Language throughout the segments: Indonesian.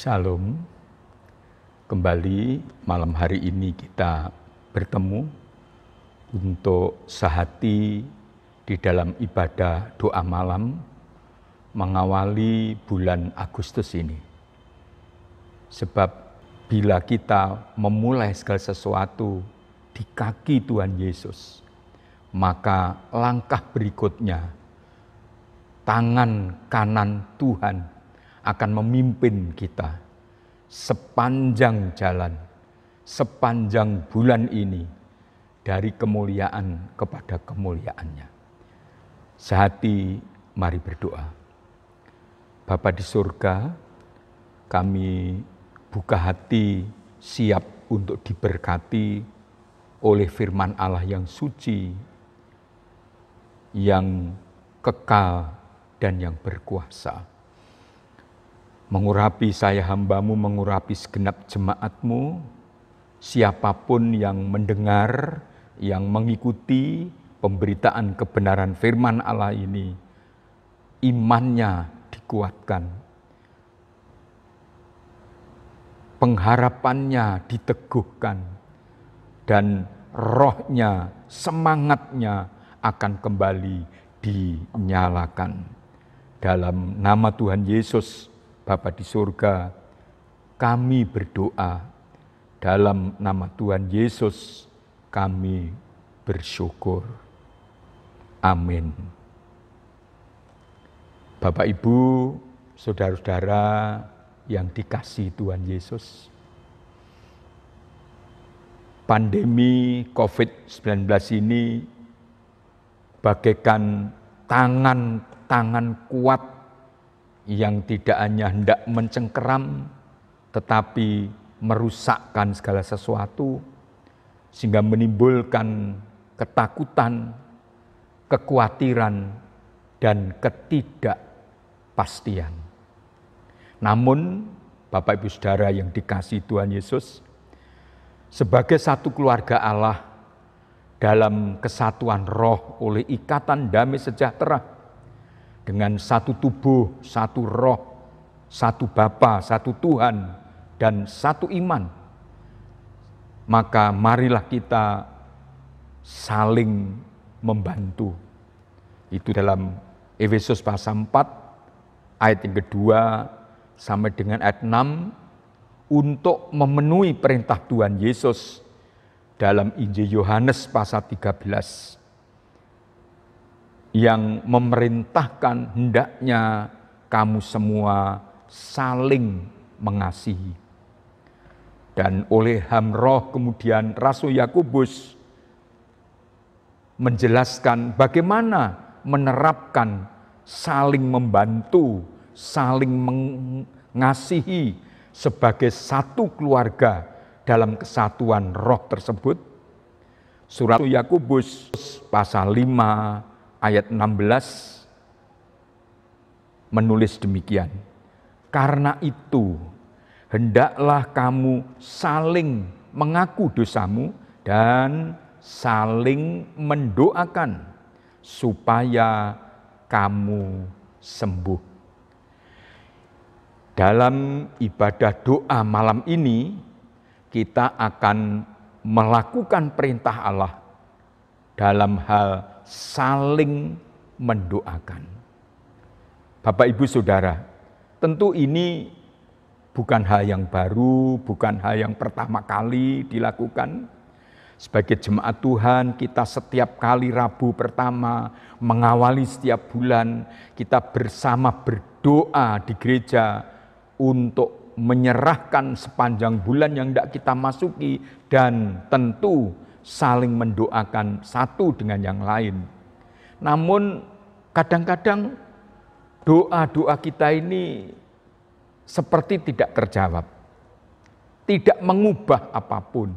Shalom, kembali malam hari ini kita bertemu untuk sehati di dalam ibadah doa malam mengawali bulan Agustus ini. Sebab bila kita memulai segala sesuatu di kaki Tuhan Yesus, maka langkah berikutnya tangan kanan Tuhan akan memimpin kita sepanjang jalan, sepanjang bulan ini, dari kemuliaan kepada kemuliaannya. Sehati, mari berdoa. Bapa di surga, kami buka hati siap untuk diberkati oleh firman Allah yang suci, yang kekal dan yang berkuasa. Mengurapi saya hamba-Mu, mengurapi segenap jemaat-Mu, siapapun yang mendengar, yang mengikuti pemberitaan kebenaran firman Allah ini, imannya dikuatkan, pengharapannya diteguhkan, dan rohnya, semangatnya akan kembali dinyalakan. Dalam nama Tuhan Yesus, Bapa di surga, kami berdoa. Dalam nama Tuhan Yesus, kami bersyukur. Amin. Bapak, Ibu, saudara-saudara yang dikasihi Tuhan Yesus, pandemi COVID-19 ini bagaikan tangan-tangan kuat yang tidak hanya hendak mencengkeram, tetapi merusakkan segala sesuatu, sehingga menimbulkan ketakutan, kekhawatiran, dan ketidakpastian. Namun, Bapak Ibu Saudara yang dikasihi Tuhan Yesus, sebagai satu keluarga Allah dalam kesatuan roh oleh ikatan damai sejahtera, dengan satu tubuh, satu roh, satu Bapa, satu Tuhan, dan satu iman, maka marilah kita saling membantu. Itu dalam Efesus pasal 4 ayat yang kedua sampai dengan ayat 6, untuk memenuhi perintah Tuhan Yesus dalam Injil Yohanes pasal 13 yang memerintahkan hendaknya kamu semua saling mengasihi. Dan oleh Roh kemudian Rasul Yakobus menjelaskan bagaimana menerapkan saling membantu, saling mengasihi sebagai satu keluarga dalam kesatuan roh tersebut. Surat Yakobus pasal 5 ayat 16 menulis demikian. Karena itu, hendaklah kamu saling mengaku dosamu dan saling mendoakan supaya kamu sembuh. Dalam ibadah doa malam ini, kita akan melakukan perintah Allah dalam hal saling mendoakan. Bapak, Ibu, Saudara, tentu ini bukan hal yang baru, bukan hal yang pertama kali dilakukan. Sebagai jemaat Tuhan, kita setiap kali Rabu pertama mengawali setiap bulan, kita bersama berdoa di gereja untuk menyerahkan sepanjang bulan yang tidak kita masuki, dan tentu saling mendoakan satu dengan yang lain. Namun kadang-kadang doa-doa kita ini seperti tidak terjawab, tidak mengubah apapun.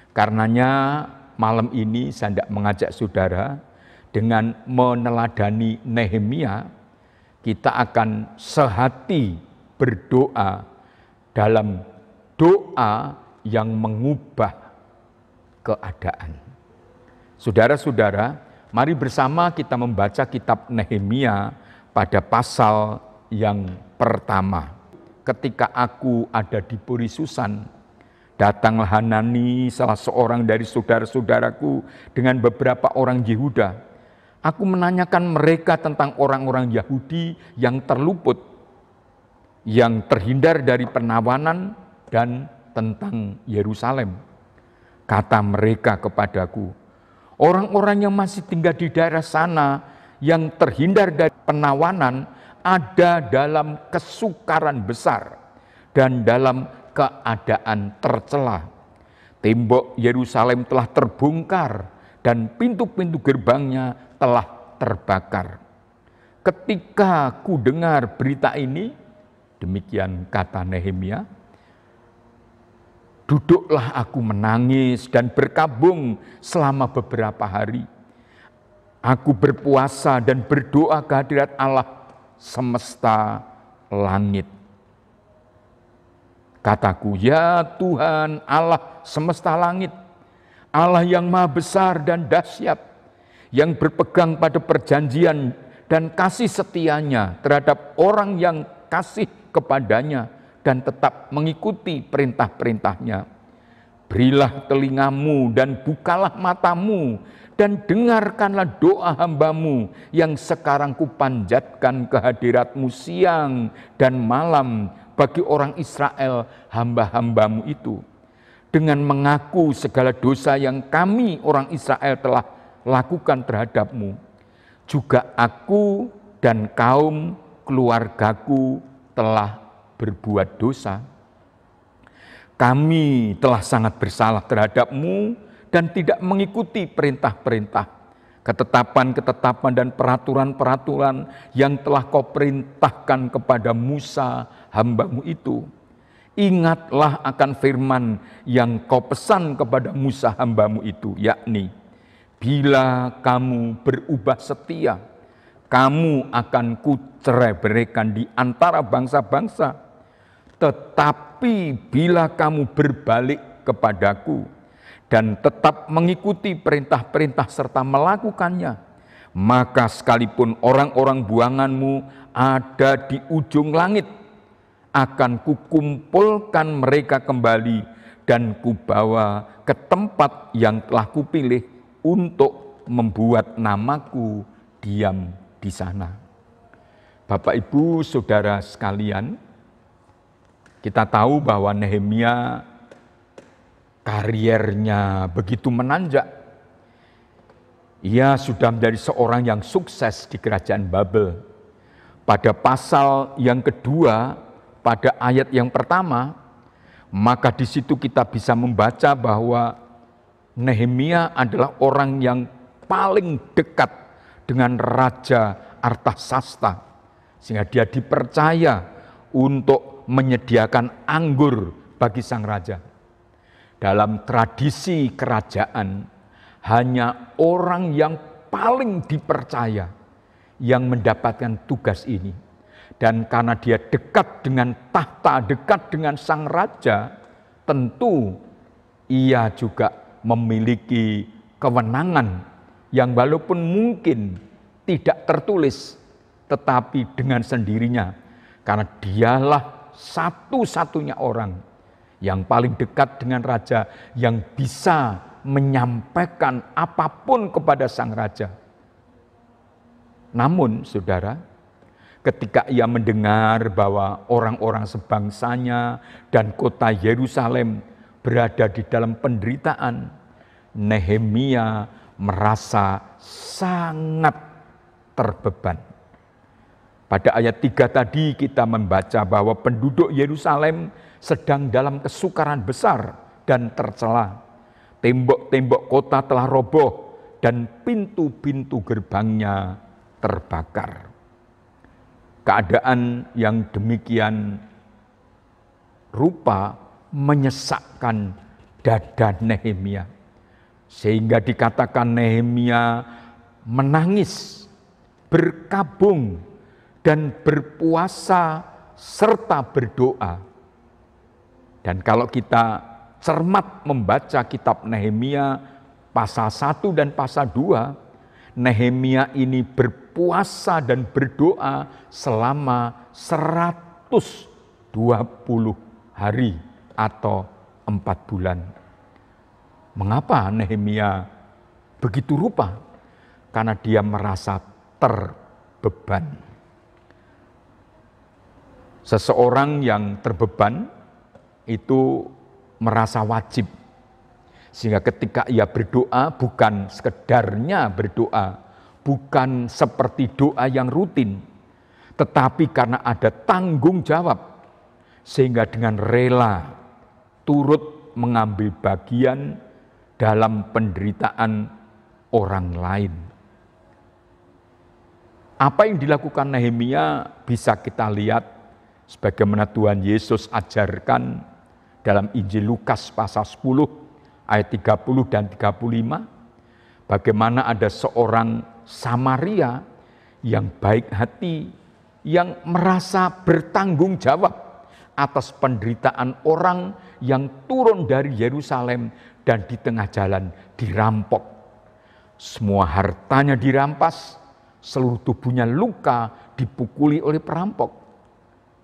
Karenanya malam ini saya hendak mengajak saudara dengan meneladani Nehemia, kita akan sehati berdoa dalam doa yang mengubah keadaan. Saudara-saudara, mari bersama kita membaca kitab Nehemia pada pasal yang pertama. ketika aku ada di Puri Susan, datanglah Hanani, salah seorang dari saudara-saudaraku, dengan beberapa orang Yehuda. Aku menanyakan mereka tentang orang-orang Yahudi yang terluput, yang terhindar dari penawanan, dan tentang Yerusalem. Kata mereka kepadaku, orang-orang yang masih tinggal di daerah sana, yang terhindar dari penawanan, ada dalam kesukaran besar dan dalam keadaan tercela. Tembok Yerusalem telah terbongkar dan pintu-pintu gerbangnya telah terbakar. Ketika ku dengar berita ini, demikian kata Nehemia, duduklah aku menangis dan berkabung selama beberapa hari. Aku berpuasa dan berdoa kehadirat Allah semesta langit. Kataku, ya Tuhan Allah semesta langit, Allah yang maha besar dan dahsyat, yang berpegang pada perjanjian dan kasih setianya terhadap orang yang kasih kepadanya dan tetap mengikuti perintah-perintahnya. Berilah telingamu dan bukalah matamu, dan dengarkanlah doa hambamu yang sekarang kupanjatkan kehadiratmu siang dan malam bagi orang Israel hamba-hambamu itu. Dengan mengaku segala dosa yang kami orang Israel telah lakukan terhadapmu. Juga aku dan kaum keluargaku telah berbuat dosa. Kami telah sangat bersalah terhadapmu dan tidak mengikuti perintah-perintah, ketetapan-ketetapan dan peraturan-peraturan yang telah kau perintahkan kepada Musa hambamu itu. Ingatlah akan firman yang kau pesan kepada Musa hambamu itu, yakni, bila kamu berubah setia, kamu akan kucerai-beraikan di antara bangsa-bangsa. Tetapi bila kamu berbalik kepadaku dan tetap mengikuti perintah-perintah serta melakukannya, maka sekalipun orang-orang buanganmu ada di ujung langit, akan kukumpulkan mereka kembali dan kubawa ke tempat yang telah kupilih untuk membuat namaku diam di sana. Bapak, Ibu, Saudara sekalian, kita tahu bahwa Nehemia kariernya begitu menanjak. Ia sudah menjadi seorang yang sukses di kerajaan Babel. Pada pasal yang kedua, pada ayat yang pertama, maka di situ kita bisa membaca bahwa Nehemia adalah orang yang paling dekat dengan Raja Artasasta, sehingga dia dipercaya untuk menyediakan anggur bagi sang raja. Dalam tradisi kerajaan, hanya orang yang paling dipercaya yang mendapatkan tugas ini. Dan karena dia dekat dengan tahta, dekat dengan sang raja, tentu ia juga memiliki kewenangan yang walaupun mungkin tidak tertulis, tetapi dengan sendirinya. Karena dialah satu-satunya orang yang paling dekat dengan raja, yang bisa menyampaikan apapun kepada sang raja. Namun, saudara, ketika ia mendengar bahwa orang-orang sebangsanya dan kota Yerusalem berada di dalam penderitaan, Nehemia merasa sangat terbeban. Pada ayat 3 tadi kita membaca bahwa penduduk Yerusalem sedang dalam kesukaran besar dan tercela. Tembok-tembok kota telah roboh dan pintu-pintu gerbangnya terbakar. Keadaan yang demikian rupa menyesakkan dada Nehemia. Sehingga dikatakan Nehemia menangis, berkabung, dan berpuasa serta berdoa. Dan kalau kita cermat membaca kitab Nehemia pasal 1 dan pasal 2, Nehemia ini berpuasa dan berdoa selama 120 20 hari atau 4 bulan. Mengapa Nehemia begitu rupa? Karena dia merasa terbeban. Seseorang yang terbeban itu merasa wajib. Sehingga ketika ia berdoa, bukan sekedarnya berdoa, bukan seperti doa yang rutin, tetapi karena ada tanggung jawab, sehingga dengan rela turut mengambil bagian dalam penderitaan orang lain. Apa yang dilakukan Nehemia bisa kita lihat sebagaimana Tuhan Yesus ajarkan dalam Injil Lukas pasal 10 ayat 30 dan 35. Bagaimana ada seorang Samaria yang baik hati, yang merasa bertanggung jawab atas penderitaan orang yang turun dari Yerusalem dan di tengah jalan dirampok. Semua hartanya dirampas, seluruh tubuhnya luka, dipukuli oleh perampok.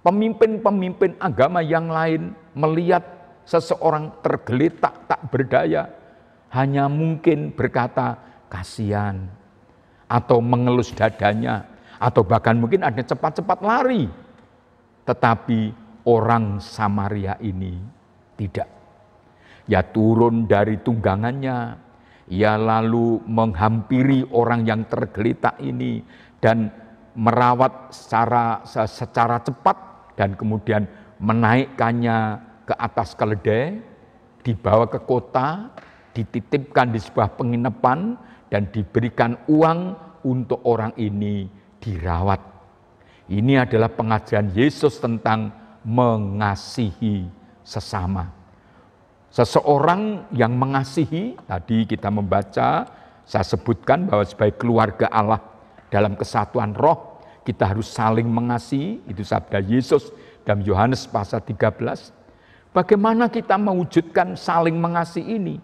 Pemimpin-pemimpin agama yang lain melihat seseorang tergeletak tak berdaya, hanya mungkin berkata kasihan, atau mengelus dadanya, atau bahkan mungkin ada cepat-cepat lari. Tetapi orang Samaria ini tidak. Ia turun dari tunggangannya, ia lalu menghampiri orang yang tergeletak ini dan merawat secara cepat dan kemudian menaikkannya ke atas keledai, dibawa ke kota, dititipkan di sebuah penginapan dan diberikan uang untuk orang ini dirawat. Ini adalah pengajaran Yesus tentang mengasihi sesama. Seseorang yang mengasihi, tadi kita membaca, saya sebutkan bahwa sebagai keluarga Allah dalam kesatuan roh, kita harus saling mengasihi, itu sabda Yesus dalam Yohanes pasal 13. Bagaimana kita mewujudkan saling mengasihi ini?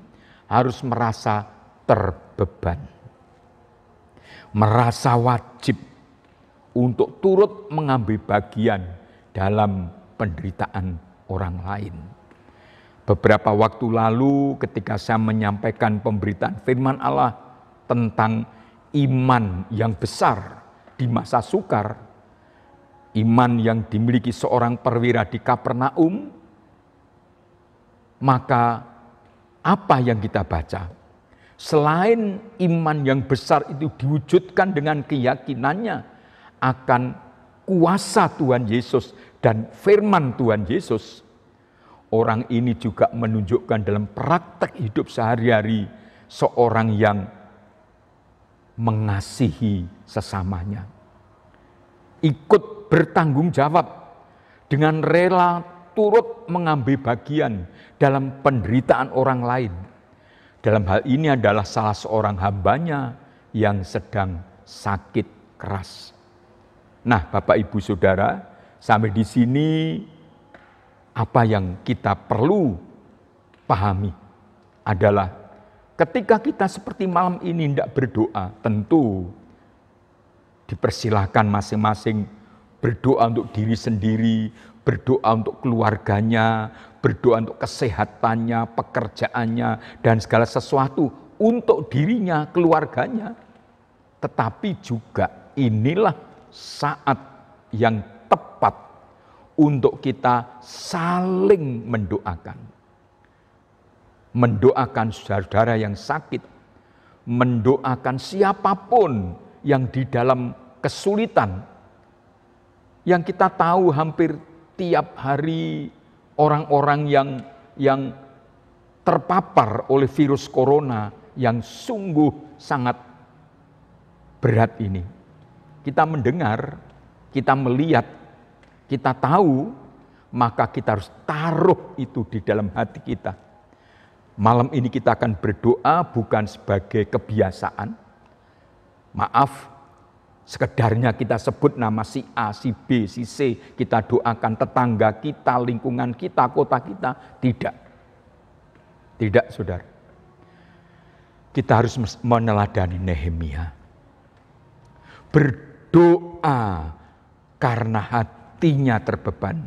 Harus merasa terbeban. Merasa wajib untuk turut mengambil bagian dalam penderitaan orang lain. Beberapa waktu lalu ketika saya menyampaikan pemberitaan firman Allah tentang iman yang besar di masa sukar, iman yang dimiliki seorang perwira di Kapernaum, maka apa yang kita baca? Selain iman yang besar itu diwujudkan dengan keyakinannya akan kuasa Tuhan Yesus dan firman Tuhan Yesus, orang ini juga menunjukkan dalam praktek hidup sehari-hari seorang yang mengasihi sesamanya. Ikut bertanggung jawab dengan rela turut mengambil bagian dalam penderitaan orang lain. Dalam hal ini adalah salah seorang hambanya yang sedang sakit keras. Nah, Bapak Ibu Saudara, sampai di sini apa yang kita perlu pahami adalah ketika kita seperti malam ini tidak berdoa, tentu dipersilahkan masing-masing berdoa untuk diri sendiri, berdoa untuk keluarganya, berdoa untuk kesehatannya, pekerjaannya, dan segala sesuatu untuk dirinya, keluarganya. Tetapi juga inilah saat yang tepat untuk kita saling mendoakan. Mendoakan saudara yang sakit, mendoakan siapapun yang di dalam kesulitan. Yang kita tahu hampir tiap hari orang-orang yang terpapar oleh virus corona yang sungguh sangat berat ini. Kita mendengar, kita melihat, kita tahu, maka kita harus taruh itu di dalam hati kita. Malam ini kita akan berdoa bukan sebagai kebiasaan. Maaf, sekedarnya kita sebut nama si A, si B, si C, kita doakan tetangga kita, lingkungan kita, kota kita. Tidak. Tidak, saudara. Kita harus meneladani Nehemia. Berdoa karena hatinya terbeban.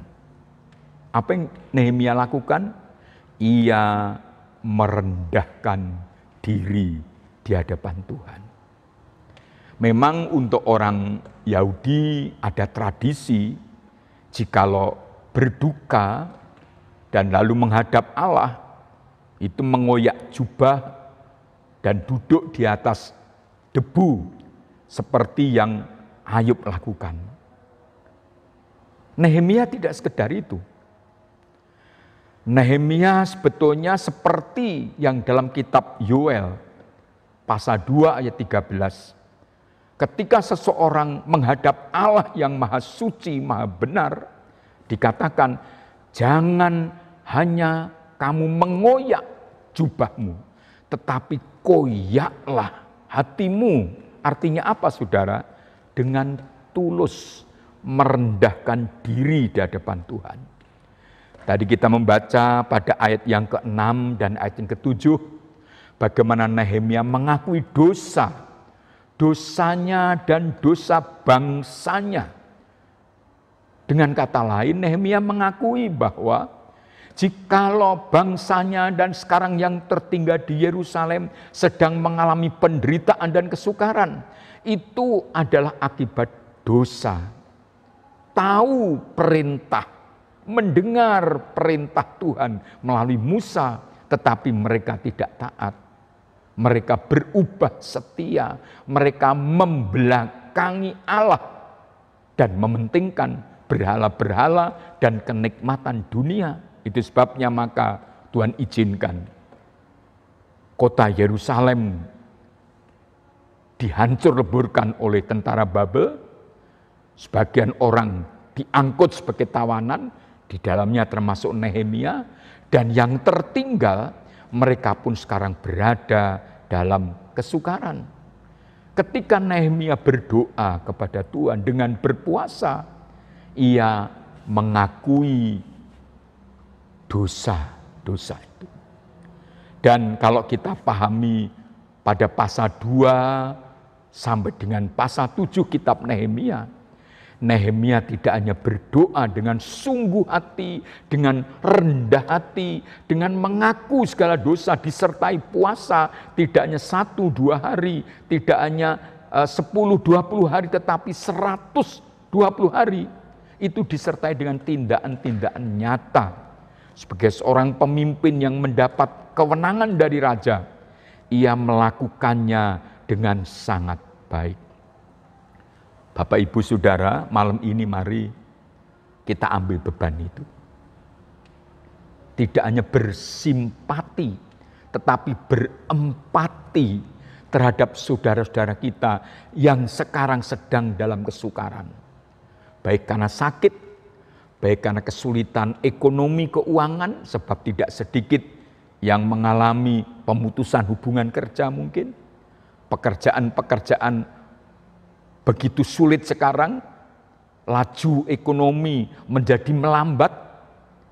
Apa yang Nehemia lakukan? Ia merendahkan diri di hadapan Tuhan. Memang untuk orang Yahudi ada tradisi jikalau berduka dan lalu menghadap Allah, itu mengoyak jubah dan duduk di atas debu seperti yang Ayub lakukan. Nehemia tidak sekedar itu. Nehemia sebetulnya seperti yang dalam kitab Yoel pasal 2 ayat 13. Ketika seseorang menghadap Allah yang maha suci, maha benar, dikatakan, jangan hanya kamu mengoyak jubahmu, tetapi koyaklah hatimu. Artinya apa, saudara? Dengan tulus merendahkan diri di hadapan Tuhan. Tadi kita membaca pada ayat yang ke-6 dan ayat yang ke-7, bagaimana Nehemia mengakui dosanya dan dosa bangsanya. Dengan kata lain, Nehemia mengakui bahwa jikalau bangsanya dan sekarang yang tertinggal di Yerusalem sedang mengalami penderitaan dan kesukaran, itu adalah akibat dosa. Tahu perintah, mendengar perintah Tuhan melalui Musa, tetapi mereka tidak taat. Mereka berubah setia, mereka membelakangi Allah dan mementingkan berhala-berhala dan kenikmatan dunia. Itu sebabnya maka Tuhan izinkan kota Yerusalem dihancur leburkan oleh tentara Babel. Sebagian orang diangkut sebagai tawanan, di dalamnya termasuk Nehemia, dan yang tertinggal mereka pun sekarang berada dalam kesukaran. Ketika Nehemia berdoa kepada Tuhan dengan berpuasa, ia mengakui dosa-dosa itu. Dan kalau kita pahami pada pasal 2 sampai dengan pasal 7 kitab Nehemia, Nehemia tidak hanya berdoa dengan sungguh hati, dengan rendah hati, dengan mengaku segala dosa disertai puasa, tidak hanya 1-2 hari, tidak hanya 10-20 hari, tetapi 120 hari. Itu disertai dengan tindakan-tindakan nyata. Sebagai seorang pemimpin yang mendapat kewenangan dari raja, ia melakukannya dengan sangat baik. Bapak, Ibu, Saudara, malam ini mari kita ambil beban itu. Tidak hanya bersimpati, tetapi berempati terhadap saudara-saudara kita yang sekarang sedang dalam kesukaran. Baik karena sakit, baik karena kesulitan ekonomi keuangan, sebab tidak sedikit yang mengalami pemutusan hubungan kerja mungkin, pekerjaan-pekerjaan begitu sulit sekarang, laju ekonomi menjadi melambat,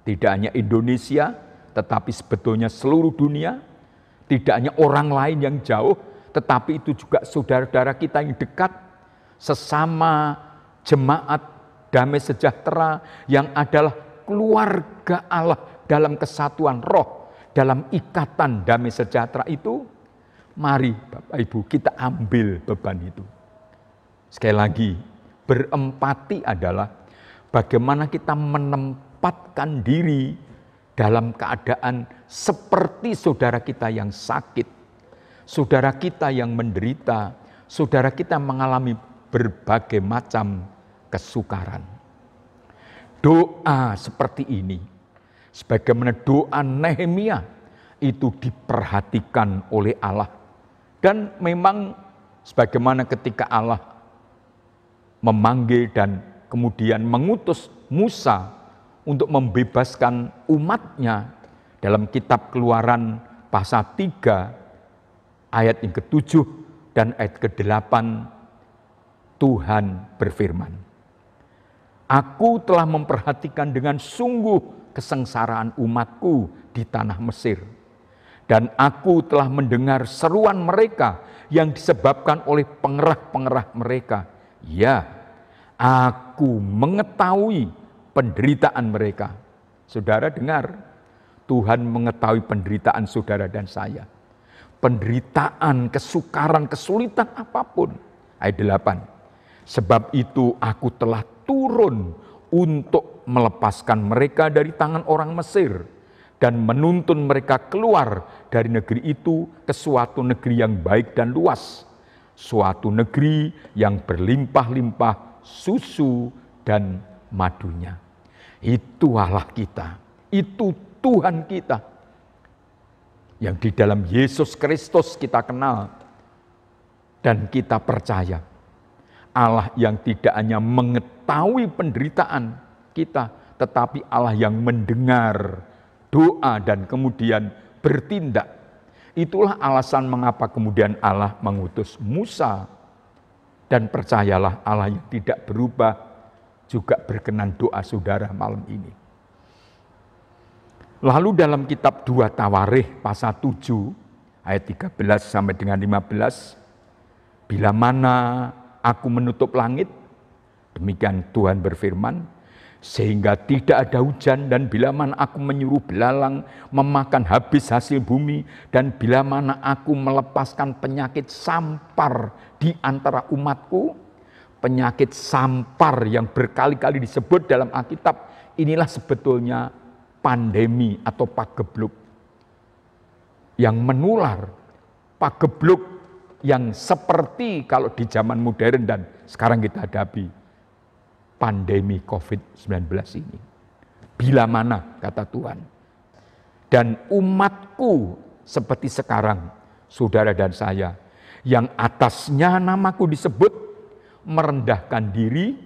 tidak hanya Indonesia, tetapi sebetulnya seluruh dunia, tidak hanya orang lain yang jauh, tetapi itu juga saudara-saudara kita yang dekat, sesama jemaat damai sejahtera yang adalah keluarga Allah dalam kesatuan roh, dalam ikatan damai sejahtera itu. Mari Bapak Ibu kita ambil beban itu. Sekali lagi, berempati adalah bagaimana kita menempatkan diri dalam keadaan seperti saudara kita yang sakit, saudara kita yang menderita, saudara kita mengalami berbagai macam kesukaran. Doa seperti ini, sebagaimana doa Nehemia, itu diperhatikan oleh Allah. Dan memang sebagaimana ketika Allah memanggil dan kemudian mengutus Musa untuk membebaskan umatnya dalam kitab Keluaran pasal 3 ayat yang ke-7 dan ayat ke-8, Tuhan berfirman, "Aku telah memperhatikan dengan sungguh kesengsaraan umatku di tanah Mesir, dan aku telah mendengar seruan mereka yang disebabkan oleh pengerah-pengerah mereka. Ya, aku mengetahui penderitaan mereka. Saudara dengar, Tuhan mengetahui penderitaan saudara dan saya. Penderitaan, kesukaran, kesulitan apapun. Ayat 8. Sebab itu aku telah turun untuk melepaskan mereka dari tangan orang Mesir dan menuntun mereka keluar dari negeri itu ke suatu negeri yang baik dan luas, suatu negeri yang berlimpah-limpah susu dan madunya. Itu Allah kita, itu Tuhan kita yang di dalam Yesus Kristus kita kenal dan kita percaya. Allah yang tidak hanya mengetahui penderitaan kita, tetapi Allah yang mendengar doa dan kemudian bertindak. Itulah alasan mengapa kemudian Allah mengutus Musa. Dan percayalah, Allah yang tidak berubah juga berkenan doa saudara malam ini. Lalu dalam kitab 2 Tawarikh pasal 7 ayat 13 sampai dengan 15, bila mana aku menutup langit, demikian Tuhan berfirman, sehingga tidak ada hujan, dan bila mana aku menyuruh belalang memakan habis hasil bumi, dan bila mana aku melepaskan penyakit sampar di antara umatku, penyakit sampar yang berkali-kali disebut dalam Alkitab, inilah sebetulnya pandemi atau pagebluk yang menular, pagebluk yang seperti kalau di zaman modern dan sekarang kita hadapi, pandemi COVID-19 ini. Bila mana, kata Tuhan. Dan umatku seperti sekarang, saudara dan saya, yang atasnya namaku disebut, merendahkan diri,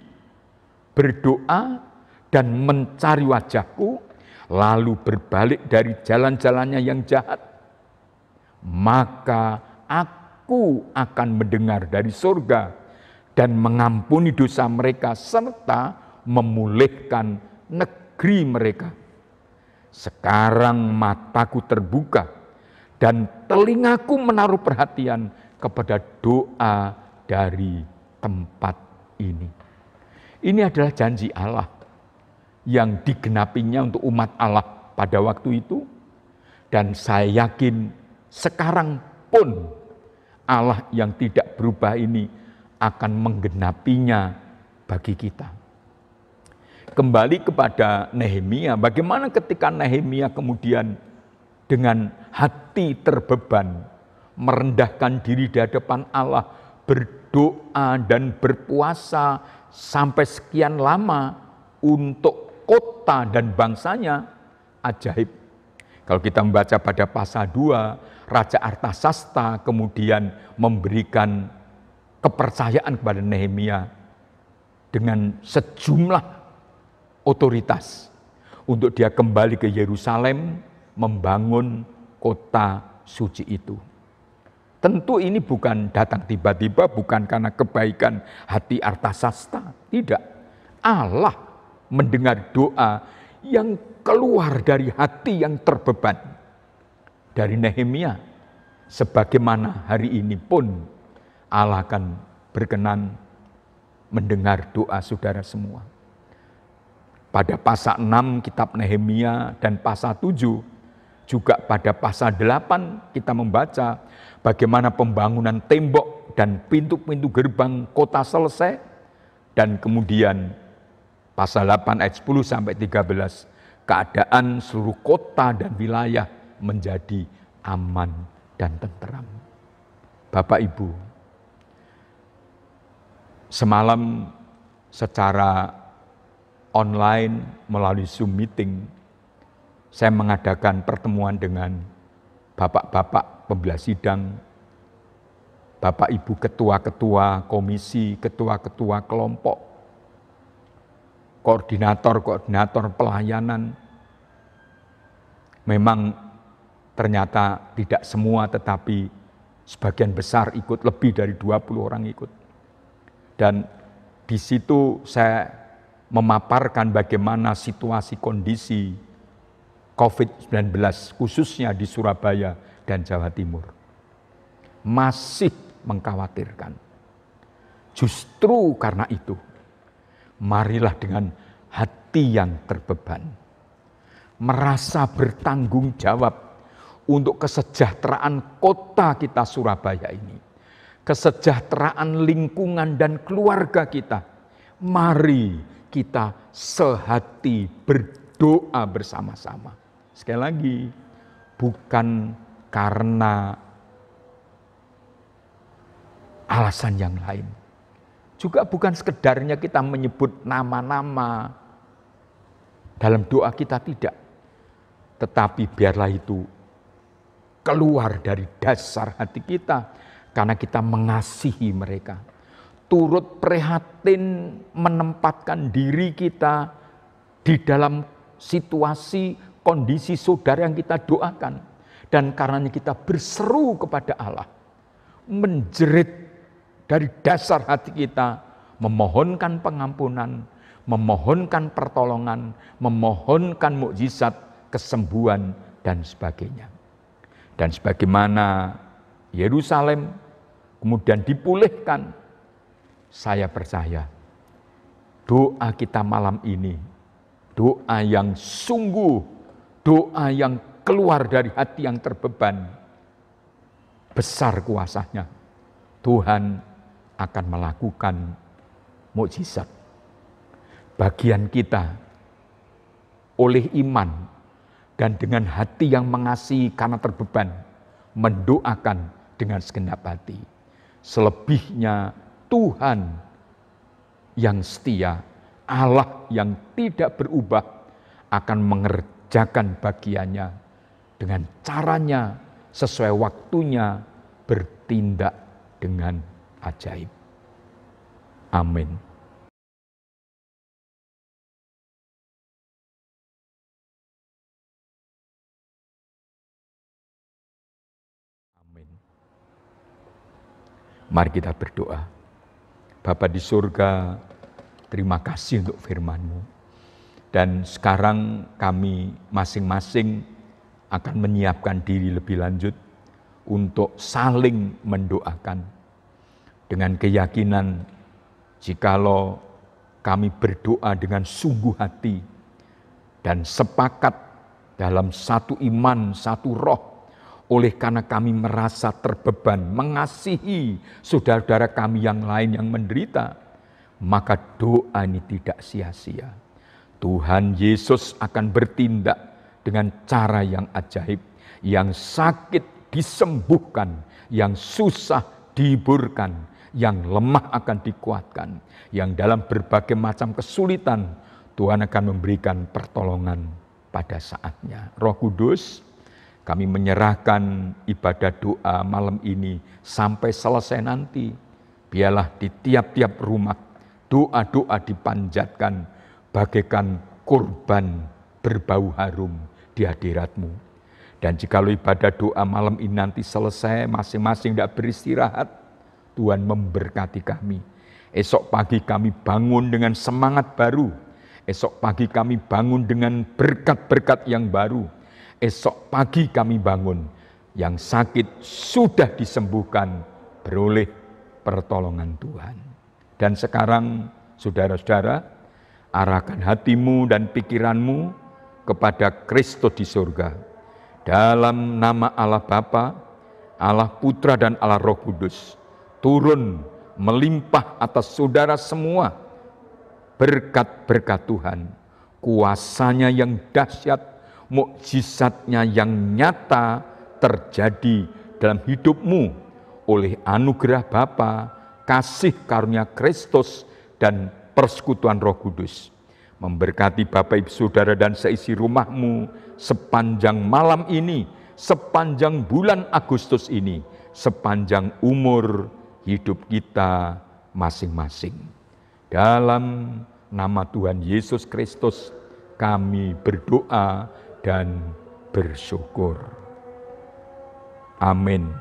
berdoa, dan mencari wajahku, lalu berbalik dari jalan-jalannya yang jahat, maka aku akan mendengar dari surga dan mengampuni dosa mereka serta memulihkan negeri mereka. Sekarang mataku terbuka dan telingaku menaruh perhatian kepada doa dari tempat ini. Ini adalah janji Allah yang digenapinya untuk umat Allah pada waktu itu. Dan saya yakin sekarang pun Allah yang tidak berubah ini akan menggenapinya bagi kita. Kembali kepada Nehemia, bagaimana ketika Nehemia kemudian dengan hati terbeban, merendahkan diri di hadapan Allah, berdoa dan berpuasa sampai sekian lama untuk kota dan bangsanya, ajaib. Kalau kita membaca pada pasal 2, Raja Artasasta kemudian memberikan kepercayaan kepada Nehemia dengan sejumlah otoritas untuk dia kembali ke Yerusalem membangun kota suci itu. Tentu ini bukan datang tiba-tiba, bukan karena kebaikan hati Artasasta, tidak. Allah mendengar doa yang keluar dari hati yang terbeban dari Nehemia, sebagaimana hari ini pun Allah akan berkenan mendengar doa saudara semua. Pada pasal 6 kitab Nehemia dan pasal 7, juga pada pasal 8 kita membaca bagaimana pembangunan tembok dan pintu-pintu gerbang kota selesai. Dan kemudian pasal 8 ayat 10 sampai 13, keadaan seluruh kota dan wilayah menjadi aman dan tenteram. Bapak Ibu, semalam secara online melalui Zoom meeting, saya mengadakan pertemuan dengan bapak-bapak pembelah sidang, bapak ibu ketua-ketua komisi, ketua-ketua kelompok, koordinator-koordinator pelayanan. Memang ternyata tidak semua, tetapi sebagian besar ikut, lebih dari 20 orang ikut. Dan di situ saya memaparkan bagaimana situasi kondisi COVID-19 khususnya di Surabaya dan Jawa Timur. Masih mengkhawatirkan. Justru karena itu, marilah dengan hati yang terbeban, merasa bertanggung jawab untuk kesejahteraan kota kita Surabaya ini, kesejahteraan lingkungan dan keluarga kita. Mari kita sehati berdoa bersama-sama. Sekali lagi, bukan karena alasan yang lain. Juga bukan sekedarnya kita menyebut nama-nama dalam doa kita, tidak. Tetapi biarlah itu keluar dari dasar hati kita karena kita mengasihi mereka. Turut prihatin menempatkan diri kita di dalam situasi kondisi saudara yang kita doakan. Dan karenanya kita berseru kepada Allah, menjerit dari dasar hati kita, memohonkan pengampunan, memohonkan pertolongan, memohonkan mukjizat, kesembuhan, dan sebagainya. Dan sebagaimana Yerusalem kemudian dipulihkan, saya percaya doa kita malam ini, doa yang sungguh, doa yang keluar dari hati yang terbeban, besar kuasanya. Tuhan akan melakukan mukjizat. Bagian kita oleh iman dan dengan hati yang mengasihi karena terbeban, mendoakan dengan segenap hati. Selebihnya Tuhan yang setia, Allah yang tidak berubah akan mengerjakan bagiannya dengan caranya, sesuai waktunya, bertindak dengan ajaib. Amin. Amin. Mari kita berdoa. Bapa di surga, terima kasih untuk firman-Mu. Dan sekarang kami masing-masing akan menyiapkan diri lebih lanjut untuk saling mendoakan dengan keyakinan jikalau kami berdoa dengan sungguh hati dan sepakat dalam satu iman, satu roh, oleh karena kami merasa terbeban mengasihi saudara-saudara kami yang lain yang menderita, maka doa ini tidak sia-sia. Tuhan Yesus akan bertindak dengan cara yang ajaib, yang sakit disembuhkan, yang susah dihiburkan, yang lemah akan dikuatkan, yang dalam berbagai macam kesulitan Tuhan akan memberikan pertolongan pada saatnya. Roh Kudus, kami menyerahkan ibadah doa malam ini sampai selesai nanti. Biarlah di tiap-tiap rumah doa-doa dipanjatkan bagaikan kurban berbau harum di hadirat-Mu. Dan jikalau ibadah doa malam ini nanti selesai, masing-masing tidak beristirahat, Tuhan memberkati kami. Esok pagi kami bangun dengan semangat baru. Esok pagi kami bangun dengan berkat-berkat yang baru. Esok pagi kami bangun, yang sakit sudah disembuhkan beroleh pertolongan Tuhan. Dan sekarang, saudara-saudara, arahkan hatimu dan pikiranmu kepada Kristus di surga. Dalam nama Allah Bapa, Allah Putra dan Allah Roh Kudus, turun melimpah atas saudara semua berkat-berkat Tuhan, kuasanya yang dahsyat, mukjizatnya yang nyata terjadi dalam hidupmu oleh anugerah Bapa, kasih karunia Kristus dan persekutuan Roh Kudus. Memberkati Bapak Ibu Saudara dan seisi rumahmu sepanjang malam ini, sepanjang bulan Agustus ini, sepanjang umur hidup kita masing-masing. Dalam nama Tuhan Yesus Kristus kami berdoa dan bersyukur. Amin.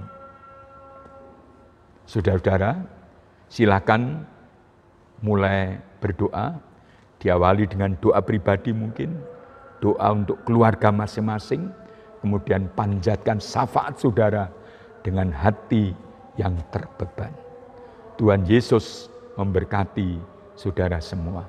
Saudara-saudara, silakan mulai berdoa. Diawali dengan doa pribadi mungkin, doa untuk keluarga masing-masing, kemudian panjatkan syafaat saudara dengan hati yang terbeban. Tuhan Yesus memberkati saudara semua.